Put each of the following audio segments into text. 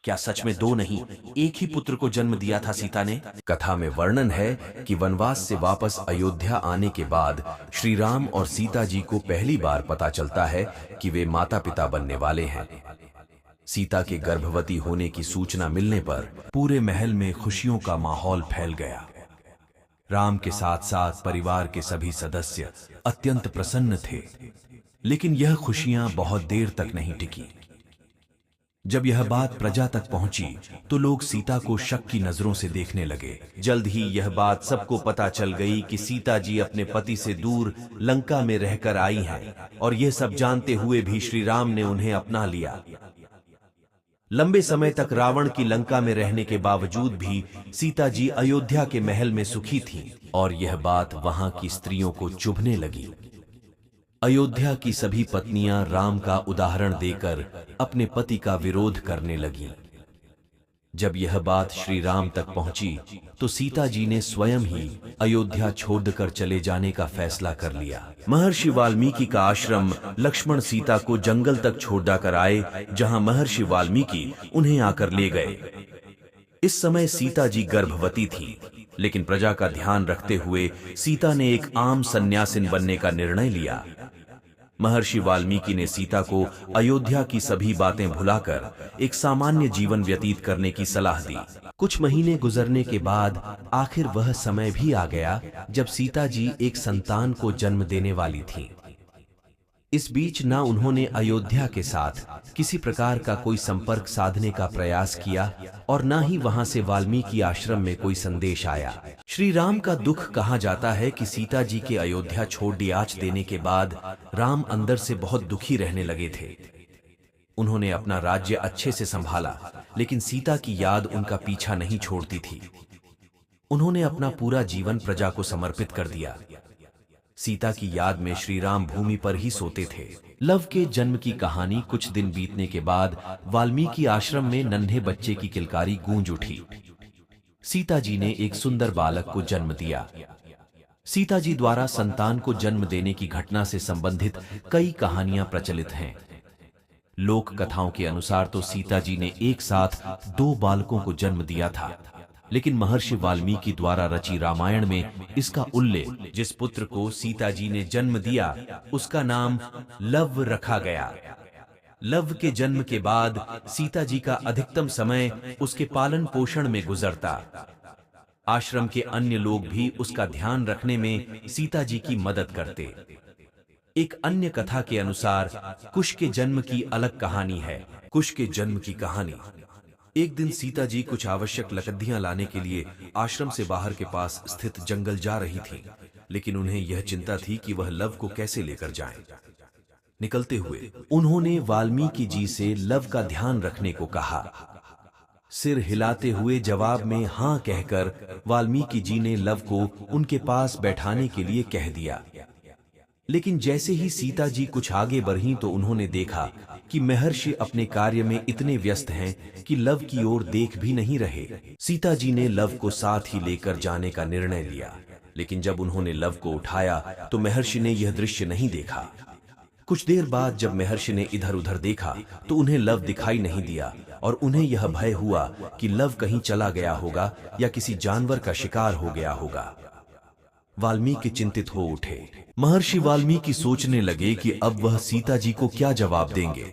क्या सच में दो नहीं, एक ही पुत्र को जन्म दिया था सीता ने? कथा में वर्णन है कि वनवास से वापस अयोध्या आने के बाद श्री राम और सीता जी को पहली बार पता चलता है कि वे माता पिता बनने वाले हैं। सीता के गर्भवती होने की सूचना मिलने पर पूरे महल में खुशियों का माहौल फैल गया। राम के साथ साथ परिवार के सभी सदस्य अत्यंत प्रसन्न थे। लेकिन यह खुशियां बहुत देर तक नहीं टिकी। जब यह बात प्रजा तक पहुंची तो लोग सीता को शक की नजरों से देखने लगे। जल्द ही यह बात सबको पता चल गई कि सीता जी अपने पति से दूर लंका में रहकर आई हैं, और यह सब जानते हुए भी श्री राम ने उन्हें अपना लिया। लंबे समय तक रावण की लंका में रहने के बावजूद भी सीता जी अयोध्या के महल में सुखी थीं, और यह बात वहां की स्त्रियों को चुभने लगी। अयोध्या की सभी पत्नियां राम का उदाहरण देकर अपने पति का विरोध करने लगीं। जब यह बात श्री राम तक पहुंची तो सीता जी ने स्वयं ही अयोध्या छोड़कर चले जाने का फैसला कर लिया। महर्षि वाल्मीकि का आश्रम लक्ष्मण सीता को जंगल तक छोड़कर आए, जहां महर्षि वाल्मीकि उन्हें आकर ले गए। इस समय सीता जी गर्भवती थी, लेकिन प्रजा का ध्यान रखते हुए सीता ने एक आम सन्यासिन बनने का निर्णय लिया। महर्षि वाल्मीकि ने सीता को अयोध्या की सभी बातें भुलाकर एक सामान्य जीवन व्यतीत करने की सलाह दी। कुछ महीने गुजरने के बाद आखिर वह समय भी आ गया जब सीता जी एक संतान को जन्म देने वाली थीं। इस बीच ना उन्होंने अयोध्या के साथ किसी प्रकार का कोई संपर्क साधने का प्रयास किया, और ना ही वहां से वाल्मीकि आश्रम में कोई संदेश आया। श्री राम का दुख कहा जाता है कि सीता जी के अयोध्या छोड़ दियाच देने के बाद राम अंदर से बहुत दुखी रहने लगे थे। उन्होंने अपना राज्य अच्छे से संभाला, लेकिन सीता की याद उनका पीछा नहीं छोड़ती थी। उन्होंने अपना पूरा जीवन प्रजा को समर्पित कर दिया। सीता की याद में श्री राम भूमि पर ही सोते थे। लव के जन्म की कहानी कुछ दिन बीतने के बाद वाल्मीकि आश्रम में नन्हे बच्चे की किलकारी गूंज उठी। सीता जी ने एक सुंदर बालक को जन्म दिया। सीता जी द्वारा संतान को जन्म देने की घटना से संबंधित कई कहानियां प्रचलित हैं। लोक कथाओं के अनुसार तो सीता जी ने एक साथ 2 बालकों को जन्म दिया था, लेकिन महर्षि वाल्मीकि द्वारा रची रामायण में इसका उल्लेख, जिस पुत्र को सीता जी ने जन्म दिया उसका नाम लव रखा गया। लव के जन्म के बाद सीता जी का अधिकतम समय उसके पालन पोषण में गुजरता। आश्रम के अन्य लोग भी उसका ध्यान रखने में सीता जी की मदद करते। एक अन्य कथा के अनुसार कुश के जन्म की अलग कहानी है। कुश के जन्म की कहानी। एक दिन सीता जी कुछ आवश्यक लकड़ियां लाने के लिए आश्रम से बाहर के पास स्थित जंगल जा रही थीं, लेकिन उन्हें यह चिंता थी कि वह लव को कैसे लेकर जाएं। निकलते हुए उन्होंने वाल्मीकि जी से लव का ध्यान रखने को कहा। सिर हिलाते हुए जवाब में हां कहकर वाल्मीकि जी ने लव को उनके पास बैठाने के लिए कह दिया। लेकिन जैसे ही सीता जी कुछ आगे बढ़ीं तो उन्होंने देखा कि महर्षि अपने कार्य में इतने व्यस्त हैं कि लव की ओर देख भी नहीं रहे। सीता जी ने लव को साथ ही लेकर जाने का निर्णय लिया, लेकिन जब उन्होंने लव को उठाया तो महर्षि ने यह दृश्य नहीं देखा। कुछ देर बाद जब महर्षि ने इधर उधर देखा तो उन्हें लव दिखाई नहीं दिया, और उन्हें यह भय हुआ कि लव कहीं चला गया होगा या किसी जानवर का शिकार हो गया होगा। वाल्मीकि चिंतित हो उठे। महर्षि वाल्मीकि सोचने लगे कि अब वह सीता जी को क्या जवाब देंगे।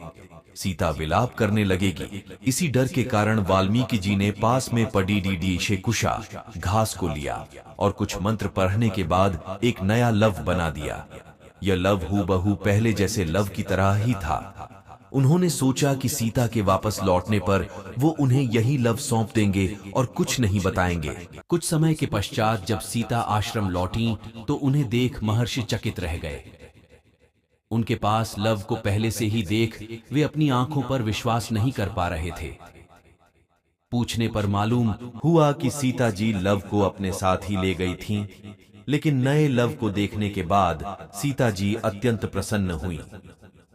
सीता विलाप करने लगेगी। इसी डर के कारण वाल्मीकि जी ने पास में पड़ी डी शेकुशा घास को लिया और कुछ मंत्र पढ़ने के बाद एक नया लव बना दिया। यह लव हूबहू पहले जैसे लव की तरह ही था। उन्होंने सोचा कि सीता के वापस लौटने पर वो उन्हें यही लव सौंप देंगे और कुछ नहीं बताएंगे। कुछ समय के पश्चात जब सीता आश्रम लौटी तो उन्हें देख महर्षि चकित रह गए। उनके पास लव को पहले से ही देख वे अपनी आंखों पर विश्वास नहीं कर पा रहे थे। पूछने पर मालूम हुआ कि सीता जी लव को अपने साथ ही ले गई थीं, लेकिन नए लव को देखने के बाद सीता जी अत्यंत प्रसन्न हुई।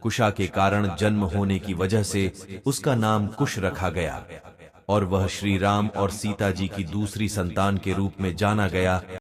कुशा के कारण जन्म होने की वजह से उसका नाम कुश रखा गया, और वह श्री राम और सीता जी की दूसरी संतान के रूप में जाना गया।